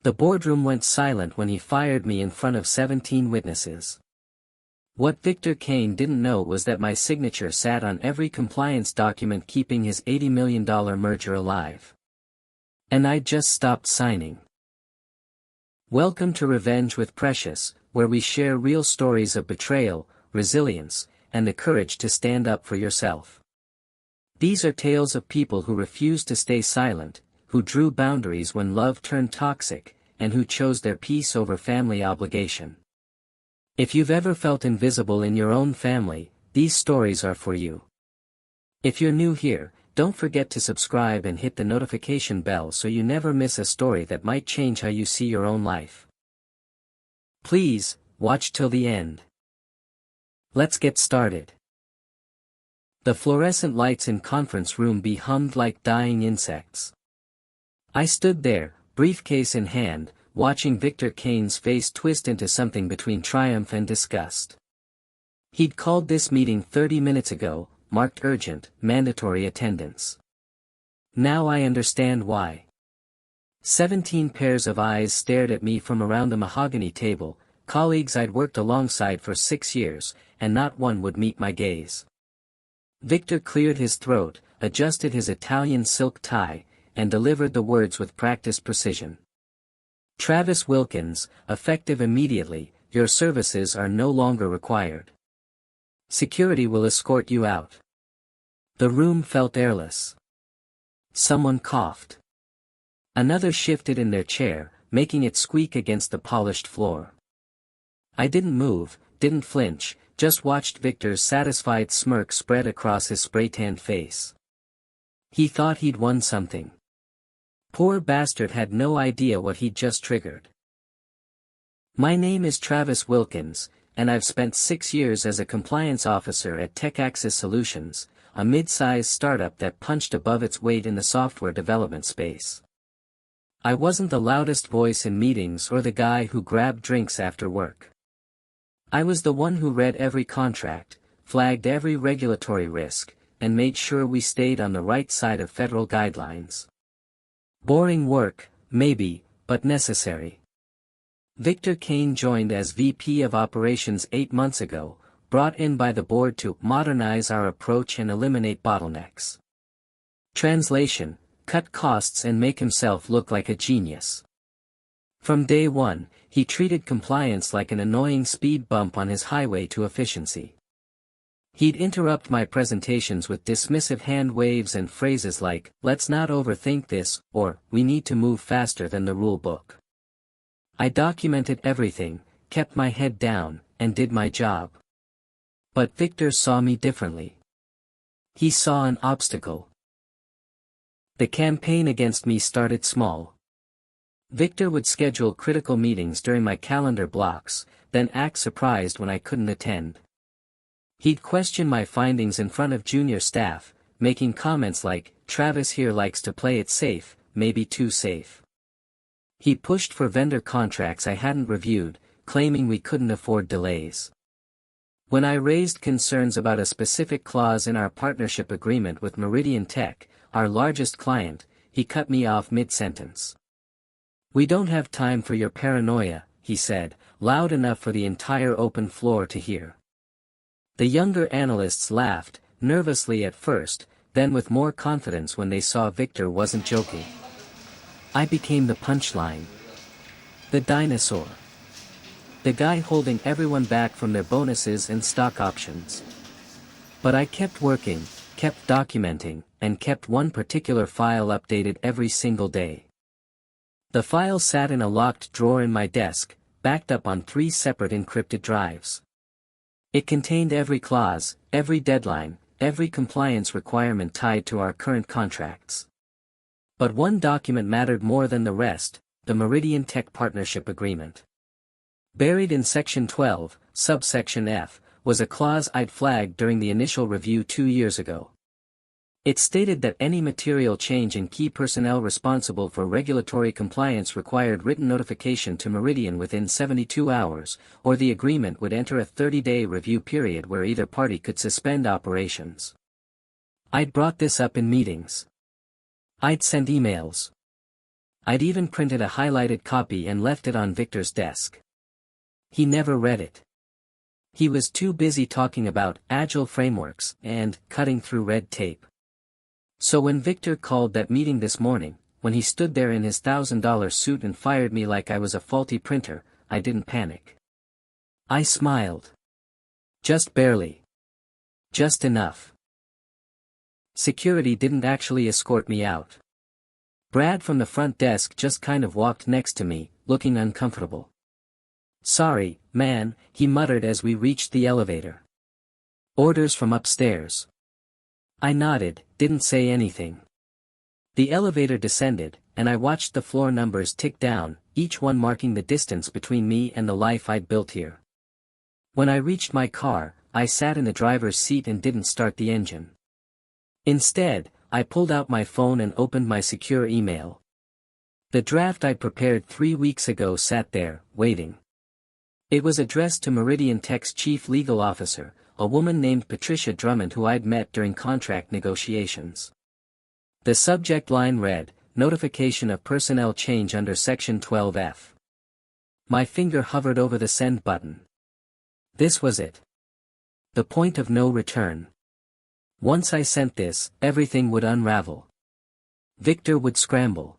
The boardroom went silent when he fired me in front of 17 witnesses. What Victor Kane didn't know was that my signature sat on every compliance document keeping his $80 million merger alive. And I'd just stopped signing. Welcome to Revenge with Precious, where we share real stories of betrayal, resilience, and the courage to stand up for yourself. These are tales of people who refused to stay silent, who drew boundaries when love turned toxic, and who chose their peace over family obligation. If you've ever felt invisible in your own family, these stories are for you. If you're new here, don't forget to subscribe and hit the notification bell so you never miss a story that might change how you see your own life. Please, watch till the end. Let's get started. The fluorescent lights in conference room B hummed like dying insects. I stood there, briefcase in hand, watching Victor Kane's face twist into something between triumph and disgust. He'd called this meeting 30 minutes ago, marked urgent, mandatory attendance. Now I understand why. 17 pairs of eyes stared at me from around the mahogany table, colleagues I'd worked alongside for 6 years, and not one would meet my gaze. Victor cleared his throat, adjusted his Italian silk tie, and delivered the words with practiced precision. Travis Wilkins, effective immediately, your services are no longer required. Security will escort you out. The room felt airless. Someone coughed. Another shifted in their chair, making it squeak against the polished floor. I didn't move, didn't flinch, just watched Victor's satisfied smirk spread across his spray-tanned face. He thought he'd won something. Poor bastard had no idea what he'd just triggered. My name is Travis Wilkins, and I've spent 6 years as a compliance officer at TechAxis Solutions, a mid-sized startup that punched above its weight in the software development space. I wasn't the loudest voice in meetings or the guy who grabbed drinks after work. I was the one who read every contract, flagged every regulatory risk, and made sure we stayed on the right side of federal guidelines. Boring work, maybe, but necessary. Victor Kane joined as VP of Operations 8 months ago, brought in by the board to modernize our approach and eliminate bottlenecks. Translation: cut costs and make himself look like a genius. From day one, he treated compliance like an annoying speed bump on his highway to efficiency. He'd interrupt my presentations with dismissive hand waves and phrases like, "Let's not overthink this," or, "We need to move faster than the rule book." I documented everything, kept my head down, and did my job. But Victor saw me differently. He saw an obstacle. The campaign against me started small. Victor would schedule critical meetings during my calendar blocks, then act surprised when I couldn't attend. He'd question my findings in front of junior staff, making comments like, "Travis here likes to play it safe, maybe too safe." He pushed for vendor contracts I hadn't reviewed, claiming we couldn't afford delays. When I raised concerns about a specific clause in our partnership agreement with Meridian Tech, our largest client, he cut me off mid-sentence. "We don't have time for your paranoia," he said, loud enough for the entire open floor to hear. The younger analysts laughed, nervously at first, then with more confidence when they saw Victor wasn't joking. I became the punchline. The dinosaur. The guy holding everyone back from their bonuses and stock options. But I kept working, kept documenting, and kept one particular file updated every single day. The file sat in a locked drawer in my desk, backed up on 3 separate encrypted drives. It contained every clause, every deadline, every compliance requirement tied to our current contracts. But one document mattered more than the rest, the Meridian Tech Partnership Agreement. Buried in Section 12, subsection F, was a clause I'd flagged during the initial review 2 years ago. It stated that any material change in key personnel responsible for regulatory compliance required written notification to Meridian within 72 hours, or the agreement would enter a 30-day review period where either party could suspend operations. I'd brought this up in meetings. I'd sent emails. I'd even printed a highlighted copy and left it on Victor's desk. He never read it. He was too busy talking about agile frameworks and cutting through red tape. So when Victor called that meeting this morning, when he stood there in his $1,000 suit and fired me like I was a faulty printer, I didn't panic. I smiled. Just barely. Just enough. Security didn't actually escort me out. Brad from the front desk just kind of walked next to me, looking uncomfortable. "Sorry, man," he muttered as we reached the elevator. "Orders from upstairs." I nodded, didn't say anything. The elevator descended, and I watched the floor numbers tick down, each one marking the distance between me and the life I'd built here. When I reached my car, I sat in the driver's seat and didn't start the engine. Instead, I pulled out my phone and opened my secure email. The draft I'd prepared 3 weeks ago sat there, waiting. It was addressed to Meridian Tech's chief legal officer, a woman named Patricia Drummond who I'd met during contract negotiations. The subject line read, "Notification of personnel change under Section 12F." My finger hovered over the send button. This was it. The point of no return. Once I sent this, everything would unravel. Victor would scramble.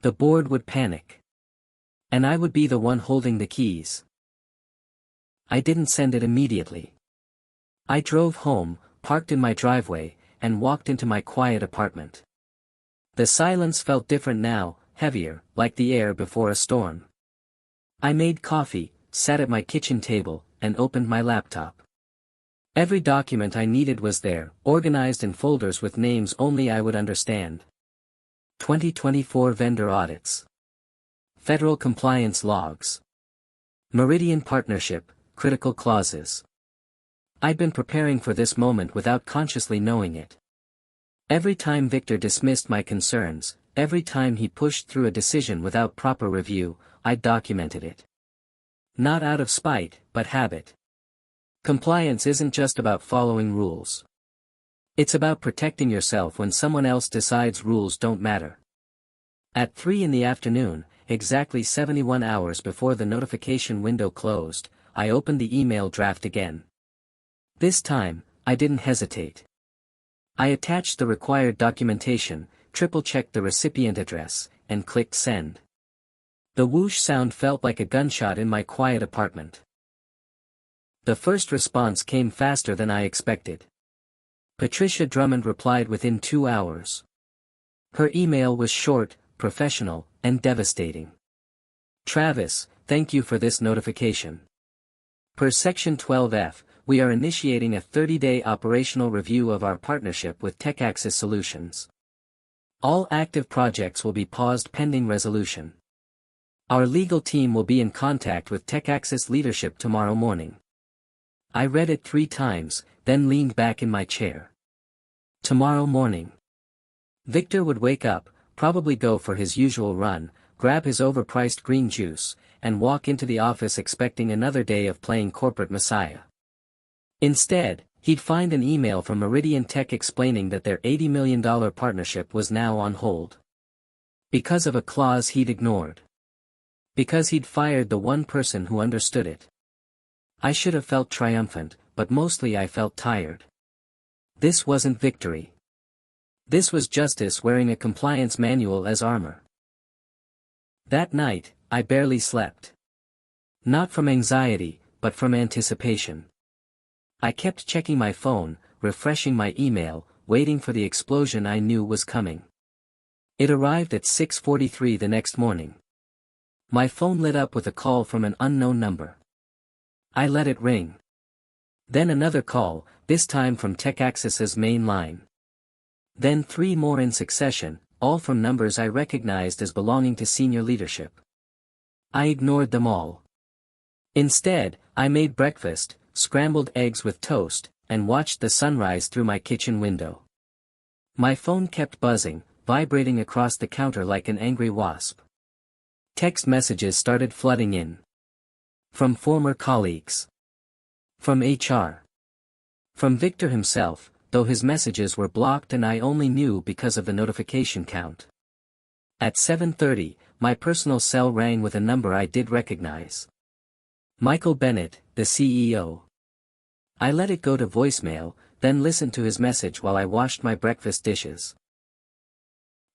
The board would panic. And I would be the one holding the keys. I didn't send it immediately. I drove home, parked in my driveway, and walked into my quiet apartment. The silence felt different now, heavier, like the air before a storm. I made coffee, sat at my kitchen table, and opened my laptop. Every document I needed was there, organized in folders with names only I would understand. 2024 vendor audits. Federal compliance logs. Meridian partnership, critical clauses. I'd been preparing for this moment without consciously knowing it. Every time Victor dismissed my concerns, every time he pushed through a decision without proper review, I documented it. Not out of spite, but habit. Compliance isn't just about following rules. It's about protecting yourself when someone else decides rules don't matter. At 3 in the afternoon, exactly 71 hours before the notification window closed, I opened the email draft again. This time, I didn't hesitate. I attached the required documentation, triple-checked the recipient address, and clicked send. The whoosh sound felt like a gunshot in my quiet apartment. The first response came faster than I expected. Patricia Drummond replied within 2 hours. Her email was short, professional, and devastating. "Travis, thank you for this notification. Per Section 12F, we are initiating a 30-day operational review of our partnership with TechAccess Solutions. All active projects will be paused pending resolution. Our legal team will be in contact with TechAccess leadership tomorrow morning." I read it 3 times, then leaned back in my chair. Tomorrow morning. Victor would wake up, probably go for his usual run, grab his overpriced green juice, and walk into the office expecting another day of playing corporate messiah. Instead, he'd find an email from Meridian Tech explaining that their $80 million partnership was now on hold. Because of a clause he'd ignored. Because he'd fired the one person who understood it. I should have felt triumphant, but mostly I felt tired. This wasn't victory. This was justice wearing a compliance manual as armor. That night, I barely slept. Not from anxiety, but from anticipation. I kept checking my phone, refreshing my email, waiting for the explosion I knew was coming. It arrived at 6:43 the next morning. My phone lit up with a call from an unknown number. I let it ring. Then another call, this time from TechAccess's main line. Then 3 more in succession, all from numbers I recognized as belonging to senior leadership. I ignored them all. Instead, I made breakfast, scrambled eggs with toast, and watched the sunrise through my kitchen window. My phone kept buzzing, vibrating across the counter like an angry wasp. Text messages started flooding in. From former colleagues. From HR. From Victor himself, though his messages were blocked and I only knew because of the notification count. At 7:30, my personal cell rang with a number I did recognize. Michael Bennett, the CEO. I let it go to voicemail, then listened to his message while I washed my breakfast dishes.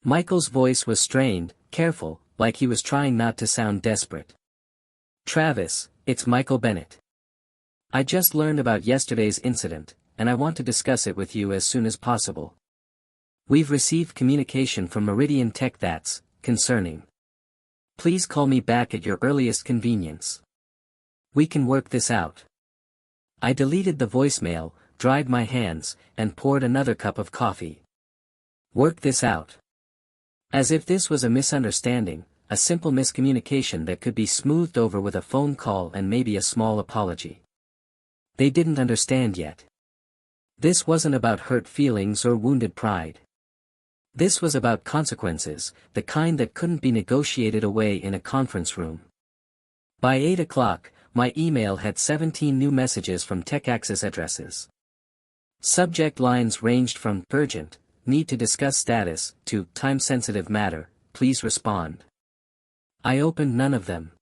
Michael's voice was strained, careful, like he was trying not to sound desperate. "Travis, it's Michael Bennett. I just learned about yesterday's incident, and I want to discuss it with you as soon as possible. We've received communication from Meridian Tech that's concerning. Please call me back at your earliest convenience. We can work this out." I deleted the voicemail, dried my hands, and poured another cup of coffee. Work this out. As if this was a misunderstanding, a simple miscommunication that could be smoothed over with a phone call and maybe a small apology. They didn't understand yet. This wasn't about hurt feelings or wounded pride. This was about consequences, the kind that couldn't be negotiated away in a conference room. By 8 o'clock, my email had 17 new messages from TechAccess addresses. Subject lines ranged from "urgent, need to discuss status," to "time-sensitive matter, please respond." I opened none of them.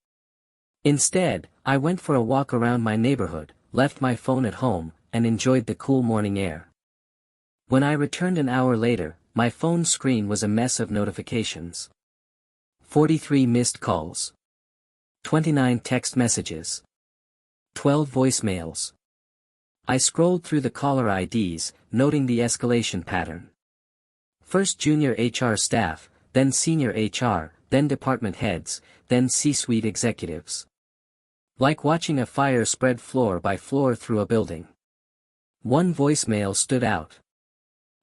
Instead, I went for a walk around my neighborhood, left my phone at home, and enjoyed the cool morning air. When I returned an hour later, my phone screen was a mess of notifications. 43 missed calls. 29 text messages. 12 voicemails. I scrolled through the caller IDs, noting the escalation pattern. First junior HR staff, then senior HR, then department heads, then C-suite executives. Like watching a fire spread floor by floor through a building. One voicemail stood out.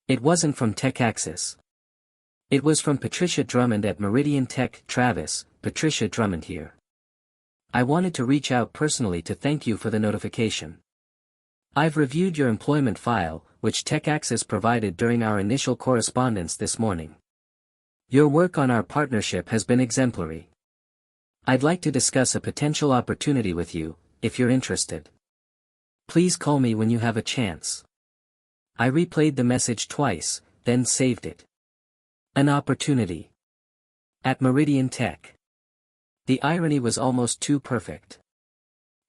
It wasn't from TechAccess. It was from Patricia Drummond at Meridian Tech. "Travis, Patricia Drummond here. I wanted to reach out personally to thank you for the notification. I've reviewed your employment file, which TechAccess provided during our initial correspondence this morning. Your work on our partnership has been exemplary. I'd like to discuss a potential opportunity with you, if you're interested. Please call me when you have a chance." I replayed the message twice, then saved it. An opportunity. At Meridian Tech. The irony was almost too perfect.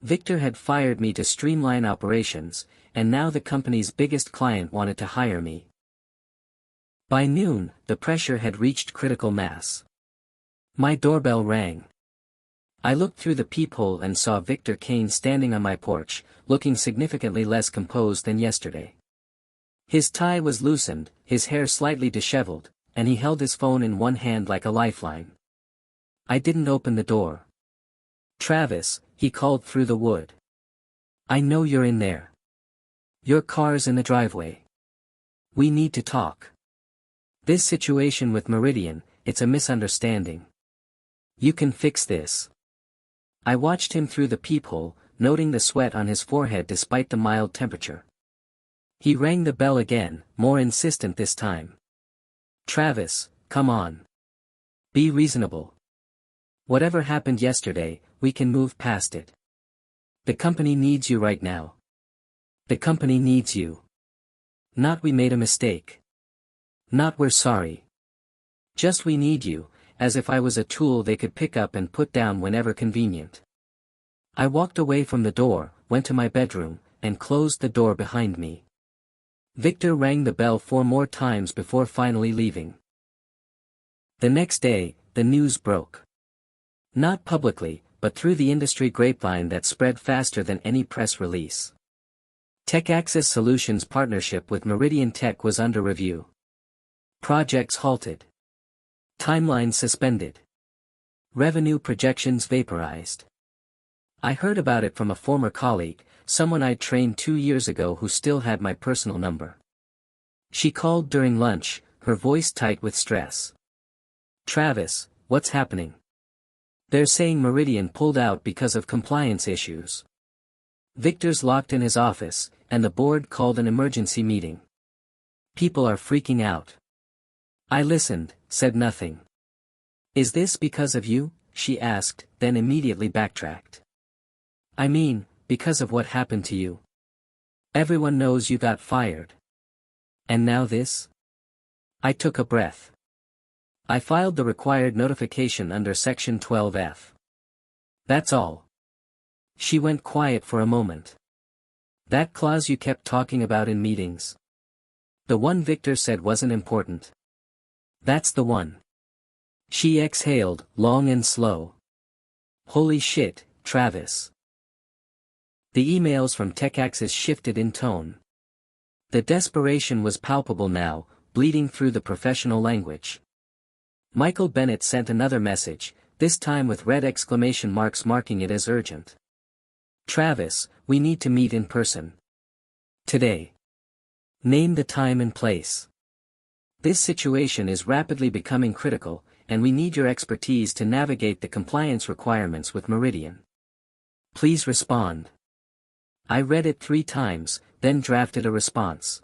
Victor had fired me to streamline operations, and now the company's biggest client wanted to hire me. By noon, the pressure had reached critical mass. My doorbell rang. I looked through the peephole and saw Victor Kane standing on my porch, looking significantly less composed than yesterday. His tie was loosened, his hair slightly disheveled, and he held his phone in one hand like a lifeline. I didn't open the door. "Travis," he called through the wood. "I know you're in there. Your car's in the driveway. We need to talk. This situation with Meridian, it's a misunderstanding. You can fix this." I watched him through the peephole, noting the sweat on his forehead despite the mild temperature. He rang the bell again, more insistent this time. "Travis, come on. Be reasonable. Whatever happened yesterday, we can move past it. The company needs you right now. The company needs you. Not we made a mistake. Not we're sorry. Just we need you, as if I was a tool they could pick up and put down whenever convenient." I walked away from the door, went to my bedroom, and closed the door behind me. Victor rang the bell 4 more times before finally leaving. The next day, the news broke. Not publicly, but through the industry grapevine that spread faster than any press release. TechAccess Solutions' partnership with Meridian Tech was under review. Projects halted. Timelines suspended. Revenue projections vaporized. I heard about it from a former colleague, someone I'd trained 2 years ago who still had my personal number. She called during lunch, her voice tight with stress. "Travis, what's happening? They're saying Meridian pulled out because of compliance issues. Victor's locked in his office, and the board called an emergency meeting. People are freaking out." I listened, said nothing. "Is this because of you?" she asked, then immediately backtracked. "I mean, because of what happened to you. Everyone knows you got fired. And now this?" I took a breath. I filed the required notification under Section 12F. That's all. She went quiet for a moment. That clause you kept talking about in meetings. The one Victor said wasn't important. That's the one. She exhaled, long and slow. Holy shit, Travis. The emails from TechAxis shifted in tone. The desperation was palpable now, bleeding through the professional language. Michael Bennett sent another message, this time with red exclamation marks marking it as urgent. Travis, we need to meet in person. Today. Name the time and place. This situation is rapidly becoming critical, and we need your expertise to navigate the compliance requirements with Meridian. Please respond. I read it 3 times, then drafted a response.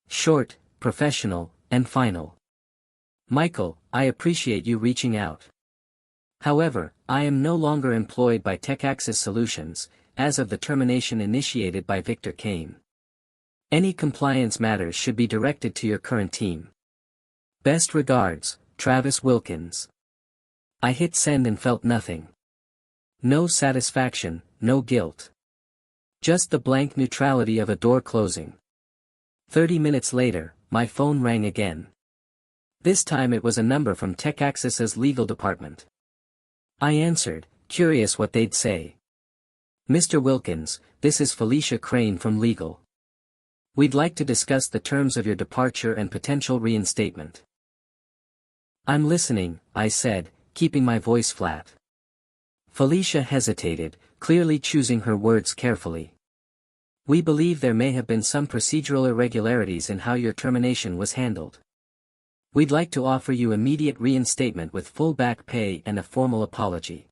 Short, professional, and final. Michael, I appreciate you reaching out. However, I am no longer employed by TechAxis Solutions, as of the termination initiated by Victor Kane. Any compliance matters should be directed to your current team. Best regards, Travis Wilkins. I hit send and felt nothing. No satisfaction, no guilt. Just the blank neutrality of a door closing. 30 minutes later, my phone rang again. This time it was a number from TechAxis's legal department. I answered, curious what they'd say. Mr. Wilkins, this is Felicia Crane from legal. We'd like to discuss the terms of your departure and potential reinstatement. I'm listening, I said, keeping my voice flat. Felicia hesitated, clearly choosing her words carefully. We believe there may have been some procedural irregularities in how your termination was handled. We'd like to offer you immediate reinstatement with full back pay and a formal apology.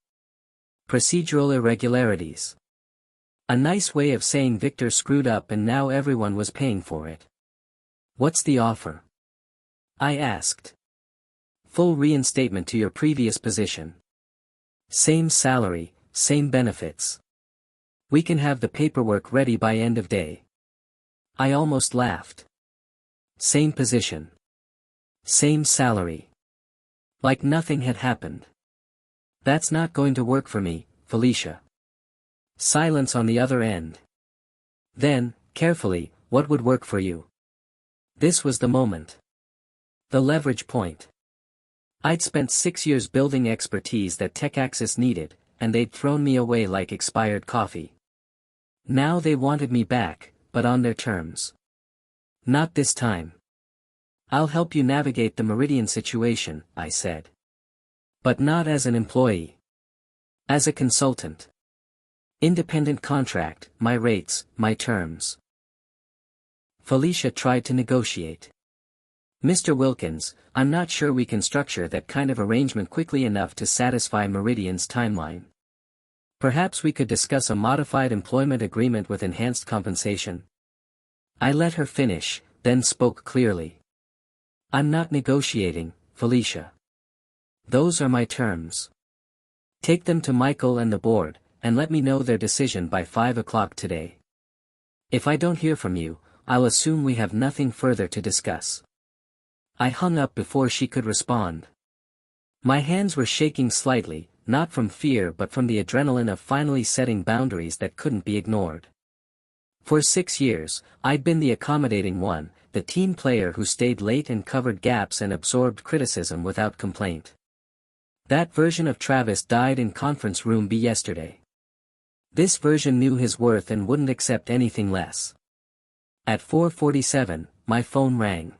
Procedural irregularities. A nice way of saying Victor screwed up and now everyone was paying for it. What's the offer? I asked. Full reinstatement to your previous position. Same salary, same benefits. We can have the paperwork ready by end of day. I almost laughed. Same position. Same salary. Like nothing had happened. That's not going to work for me, Felicia. Silence on the other end. Then, carefully, what would work for you? This was the moment. The leverage point. I'd spent 6 years building expertise that TechAxis needed, and they'd thrown me away like expired coffee. Now they wanted me back, but on their terms. Not this time. I'll help you navigate the Meridian situation, I said. But not as an employee. As a consultant. Independent contract, my rates, my terms. Felicia tried to negotiate. Mr. Wilkins, I'm not sure we can structure that kind of arrangement quickly enough to satisfy Meridian's timeline. Perhaps we could discuss a modified employment agreement with enhanced compensation. I let her finish, then spoke clearly. I'm not negotiating, Felicia. Those are my terms. Take them to Michael and the board, and let me know their decision by 5 o'clock today. If I don't hear from you, I'll assume we have nothing further to discuss. I hung up before she could respond. My hands were shaking slightly, not from fear but from the adrenaline of finally setting boundaries that couldn't be ignored. For 6 years, I'd been the accommodating one, the team player who stayed late and covered gaps and absorbed criticism without complaint. That version of Travis died in conference room B yesterday. This version knew his worth and wouldn't accept anything less. At 4:47, my phone rang.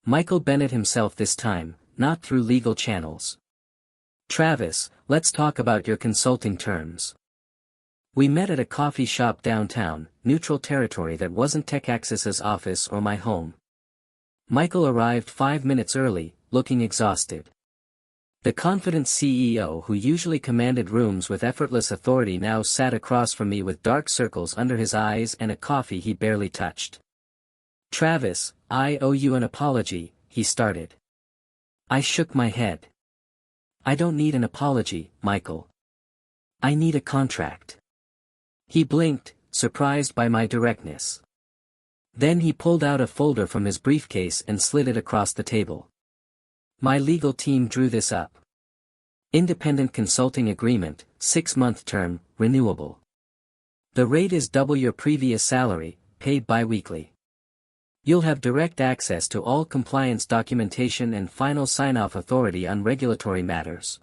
Michael Bennett himself this time, not through legal channels. Travis, let's talk about your consulting terms. We met at a coffee shop downtown, neutral territory that wasn't TechAxis's office or my home. Michael arrived 5 minutes early, looking exhausted. The confident CEO who usually commanded rooms with effortless authority now sat across from me with dark circles under his eyes and a coffee he barely touched. Travis, I owe you an apology, he started. I shook my head. I don't need an apology, Michael. I need a contract. He blinked, surprised by my directness. Then he pulled out a folder from his briefcase and slid it across the table. My legal team drew this up. Independent consulting agreement, 6-month term, renewable. The rate is double your previous salary, paid bi-weekly. You'll have direct access to all compliance documentation and final sign-off authority on regulatory matters.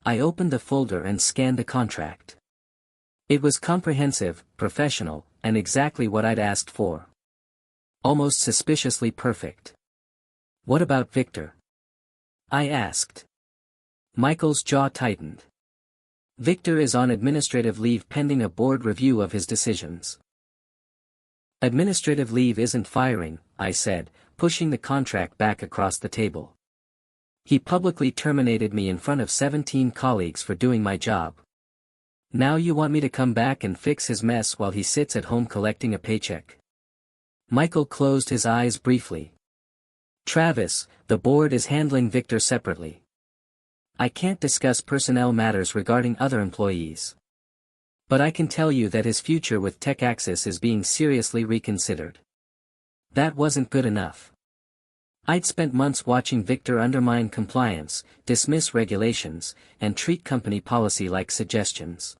I opened the folder and scanned the contract. It was comprehensive, professional, and exactly what I'd asked for. Almost suspiciously perfect. What about Victor? I asked. Michael's jaw tightened. Victor is on administrative leave pending a board review of his decisions. Administrative leave isn't firing, I said, pushing the contract back across the table. He publicly terminated me in front of 17 colleagues for doing my job. Now you want me to come back and fix his mess while he sits at home collecting a paycheck? Michael closed his eyes briefly. Travis, the board is handling Victor separately. I can't discuss personnel matters regarding other employees. But I can tell you that his future with TechAccess is being seriously reconsidered. That wasn't good enough. I'd spent months watching Victor undermine compliance, dismiss regulations, and treat company policy like suggestions.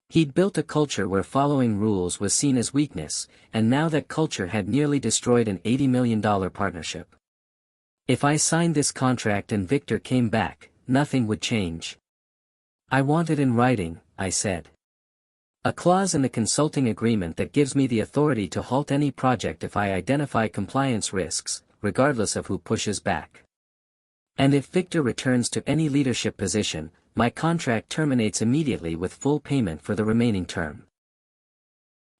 He'd built a culture where following rules was seen as weakness, and now that culture had nearly destroyed an $80 million partnership. If I signed this contract and Victor came back, nothing would change. I want it in writing, I said. A clause in the consulting agreement that gives me the authority to halt any project if I identify compliance risks, regardless of who pushes back. And if Victor returns to any leadership position, my contract terminates immediately with full payment for the remaining term.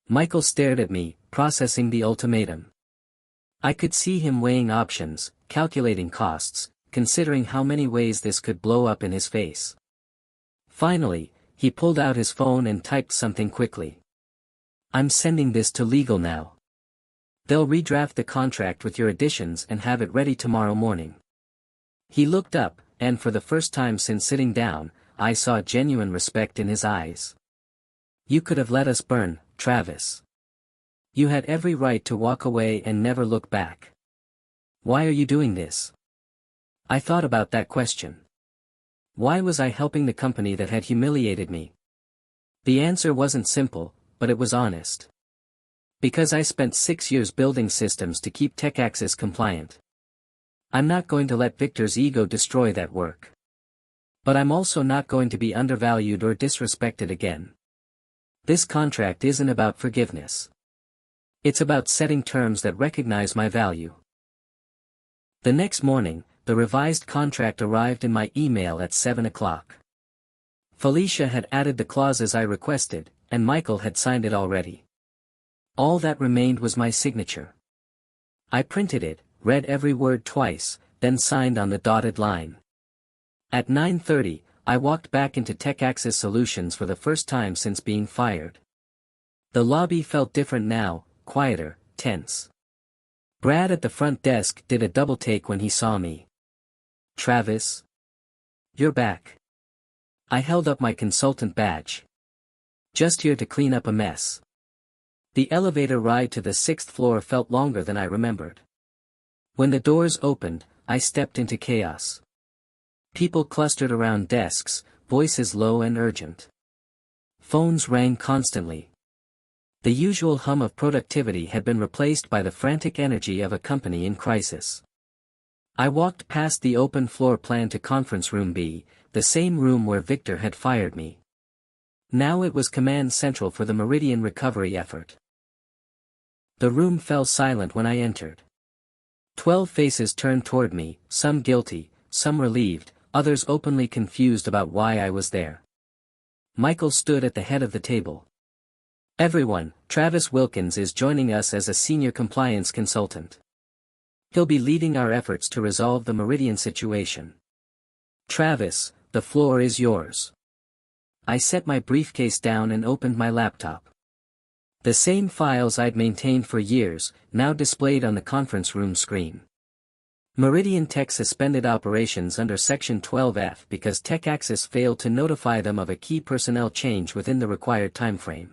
Michael stared at me, processing the ultimatum. I could see him weighing options, calculating costs, considering how many ways this could blow up in his face. Finally, he pulled out his phone and typed something quickly. I'm sending this to legal now. They'll redraft the contract with your additions and have it ready tomorrow morning. He looked up, and for the first time since sitting down, I saw genuine respect in his eyes. You could have let us burn, Travis. You had every right to walk away and never look back. Why are you doing this? I thought about that question. Why was I helping the company that had humiliated me? The answer wasn't simple, but it was honest. Because I spent 6 years building systems to keep TechAccess compliant. I'm not going to let Victor's ego destroy that work. But I'm also not going to be undervalued or disrespected again. This contract isn't about forgiveness. It's about setting terms that recognize my value. The next morning, the revised contract arrived in my email at 7 o'clock. Felicia had added the clauses I requested, and Michael had signed it already. All that remained was my signature. I printed it, read every word twice, then signed on the dotted line. At 9:30, I walked back into TechAccess Solutions for the first time since being fired. The lobby felt different now, quieter, tense. Brad at the front desk did a double take when he saw me. Travis? You're back. I held up my consultant badge. Just here to clean up a mess. The elevator ride to the 6th floor felt longer than I remembered. When the doors opened, I stepped into chaos. People clustered around desks, voices low and urgent. Phones rang constantly. The usual hum of productivity had been replaced by the frantic energy of a company in crisis. I walked past the open floor plan to Conference Room B, the same room where Victor had fired me. Now it was command central for the Meridian recovery effort. The room fell silent when I entered. 12 faces turned toward me, some guilty, some relieved, others openly confused about why I was there. Michael stood at the head of the table. Everyone, Travis Wilkins is joining us as a senior compliance consultant. He'll be leading our efforts to resolve the Meridian situation. Travis, the floor is yours. I set my briefcase down and opened my laptop. The same files I'd maintained for years, now displayed on the conference room screen. Meridian Tech suspended operations under Section 12F because TechAccess failed to notify them of a key personnel change within the required timeframe.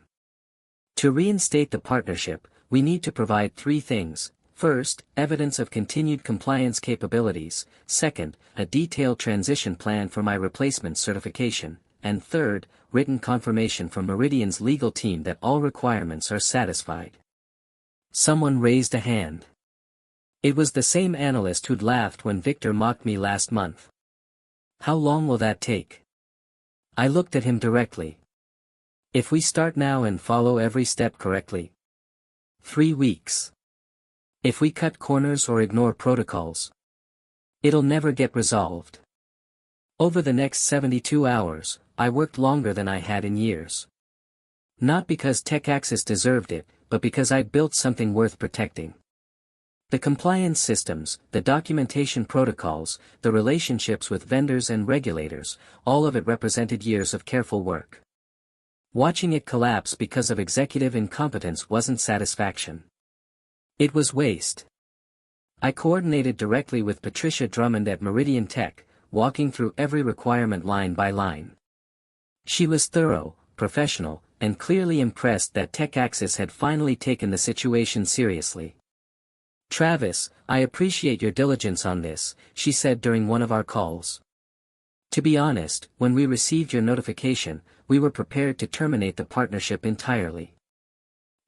To reinstate the partnership, we need to provide 3 things: First, evidence of continued compliance capabilities, second, a detailed transition plan for my replacement certification, and third, written confirmation from Meridian's legal team that all requirements are satisfied. Someone raised a hand. It was the same analyst who'd laughed when Victor mocked me last month. How long will that take? I looked at him directly. If we start now and follow every step correctly. 3 weeks. If we cut corners or ignore protocols, it'll never get resolved. Over the next 72 hours, I worked longer than I had in years. Not because TechAccess deserved it, but because I built something worth protecting. The compliance systems, the documentation protocols, the relationships with vendors and regulators, all of it represented years of careful work. Watching it collapse because of executive incompetence wasn't satisfaction. It was waste. I coordinated directly with Patricia Drummond at Meridian Tech, walking through every requirement line by line. She was thorough, professional, and clearly impressed that TechAccess had finally taken the situation seriously. "Travis, I appreciate your diligence on this," she said during one of our calls. "To be honest, when we received your notification, we were prepared to terminate the partnership entirely.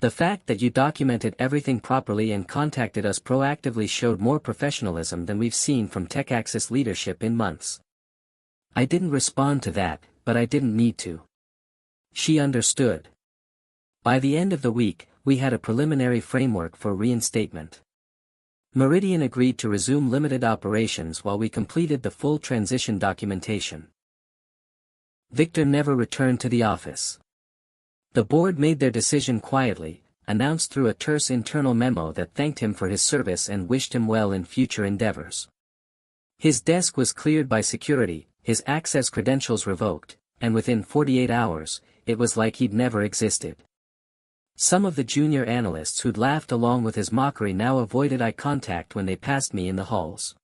The fact that you documented everything properly and contacted us proactively showed more professionalism than we've seen from TechAccess leadership in months." I didn't respond to that, but I didn't need to. She understood. By the end of the week, we had a preliminary framework for reinstatement. Meridian agreed to resume limited operations while we completed the full transition documentation. Victor never returned to the office. The board made their decision quietly, announced through a terse internal memo that thanked him for his service and wished him well in future endeavors. His desk was cleared by security, his access credentials revoked, and within 48 hours, it was like he'd never existed. Some of the junior analysts who'd laughed along with his mockery now avoided eye contact when they passed me in the halls.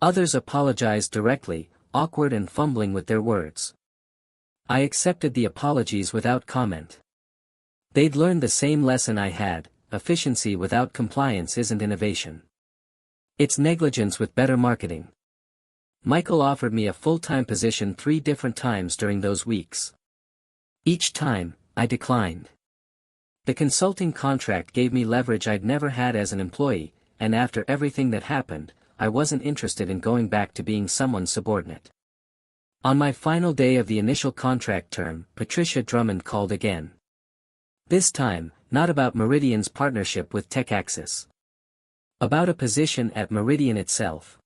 Others apologized directly, awkward and fumbling with their words. I accepted the apologies without comment. They'd learned the same lesson I had: efficiency without compliance isn't innovation. It's negligence with better marketing. Michael offered me a full-time position 3 different times during those weeks. Each time, I declined. The consulting contract gave me leverage I'd never had as an employee, and after everything that happened, I wasn't interested in going back to being someone's subordinate. On my final day of the initial contract term, Patricia Drummond called again. This time, not about Meridian's partnership with TechAccess. About a position at Meridian itself.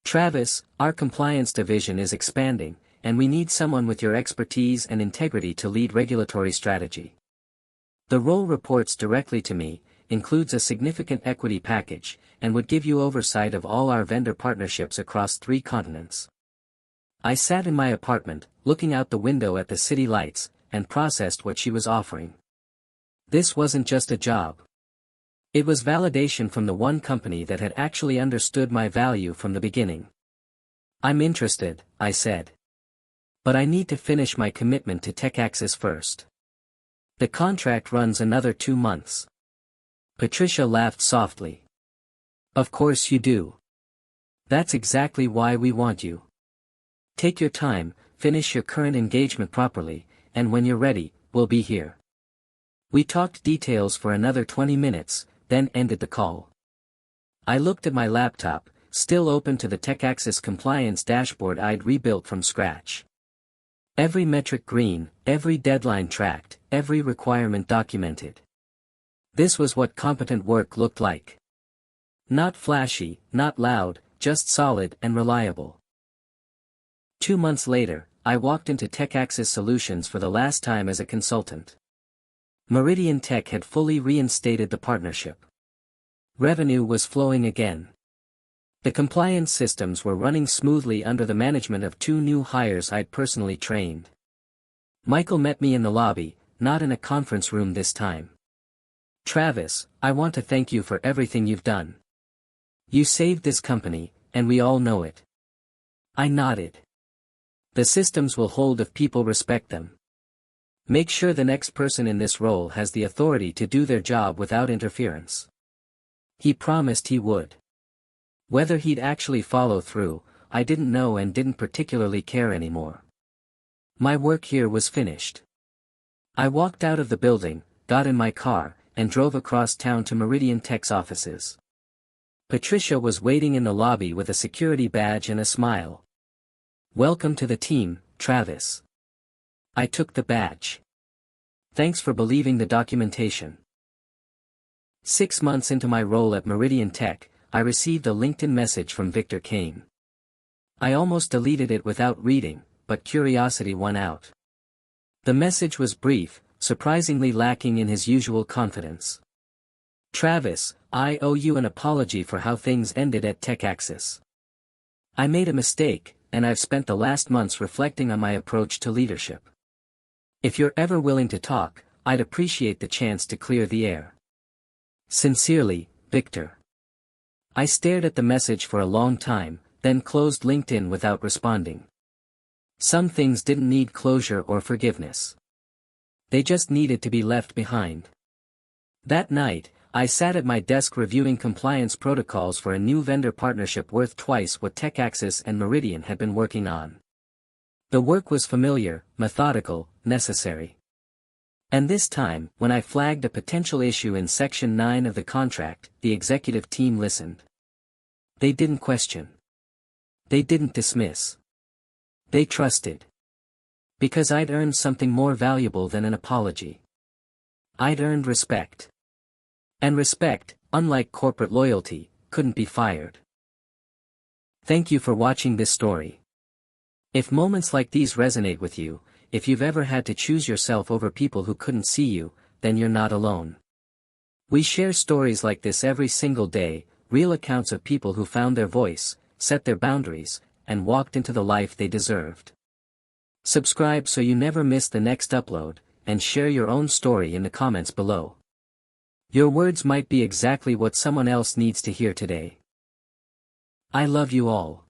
"Travis, our compliance division is expanding, and we need someone with your expertise and integrity to lead regulatory strategy. The role reports directly to me, includes a significant equity package, and would give you oversight of all our vendor partnerships across 3 continents." I sat in my apartment, looking out the window at the city lights, and processed what she was offering. This wasn't just a job. It was validation from the one company that had actually understood my value from the beginning. "I'm interested," I said. "But I need to finish my commitment to TechAccess first. The contract runs another 2 months." Patricia laughed softly. "Of course you do. That's exactly why we want you. Take your time, finish your current engagement properly, and when you're ready, we'll be here." We talked details for another 20 minutes, then ended the call. I looked at my laptop, still open to the TechAccess compliance dashboard I'd rebuilt from scratch. Every metric green, every deadline tracked, every requirement documented. This was what competent work looked like. Not flashy, not loud, just solid and reliable. 2 months later, I walked into TechAccess Solutions for the last time as a consultant. Meridian Tech had fully reinstated the partnership. Revenue was flowing again. The compliance systems were running smoothly under the management of 2 new hires I'd personally trained. Michael met me in the lobby, not in a conference room this time. "Travis, I want to thank you for everything you've done. You saved this company, and we all know it." I nodded. "The systems will hold if people respect them. Make sure the next person in this role has the authority to do their job without interference." He promised he would. Whether he'd actually follow through, I didn't know and didn't particularly care anymore. My work here was finished. I walked out of the building, got in my car, and drove across town to Meridian Tech's offices. Patricia was waiting in the lobby with a security badge and a smile. "Welcome to the team, Travis." I took the badge. "Thanks for believing the documentation." 6 months into my role at Meridian Tech, I received a LinkedIn message from Victor Kane. I almost deleted it without reading, but curiosity won out. The message was brief, surprisingly lacking in his usual confidence. "Travis, I owe you an apology for how things ended at TechAxis. I made a mistake, and I've spent the last months reflecting on my approach to leadership. If you're ever willing to talk, I'd appreciate the chance to clear the air. Sincerely, Victor." I stared at the message for a long time, then closed LinkedIn without responding. Some things didn't need closure or forgiveness. They just needed to be left behind. That night, I sat at my desk reviewing compliance protocols for a new vendor partnership worth twice what TechAxis and Meridian had been working on. The work was familiar, methodical, necessary. And this time, when I flagged a potential issue in Section 9 of the contract, the executive team listened. They didn't question. They didn't dismiss. They trusted. Because I'd earned something more valuable than an apology. I'd earned respect. And respect, unlike corporate loyalty, couldn't be fired. Thank you for watching this story. If moments like these resonate with you, if you've ever had to choose yourself over people who couldn't see you, then you're not alone. We share stories like this every single day, real accounts of people who found their voice, set their boundaries, and walked into the life they deserved. Subscribe so you never miss the next upload, and share your own story in the comments below. Your words might be exactly what someone else needs to hear today. I love you all.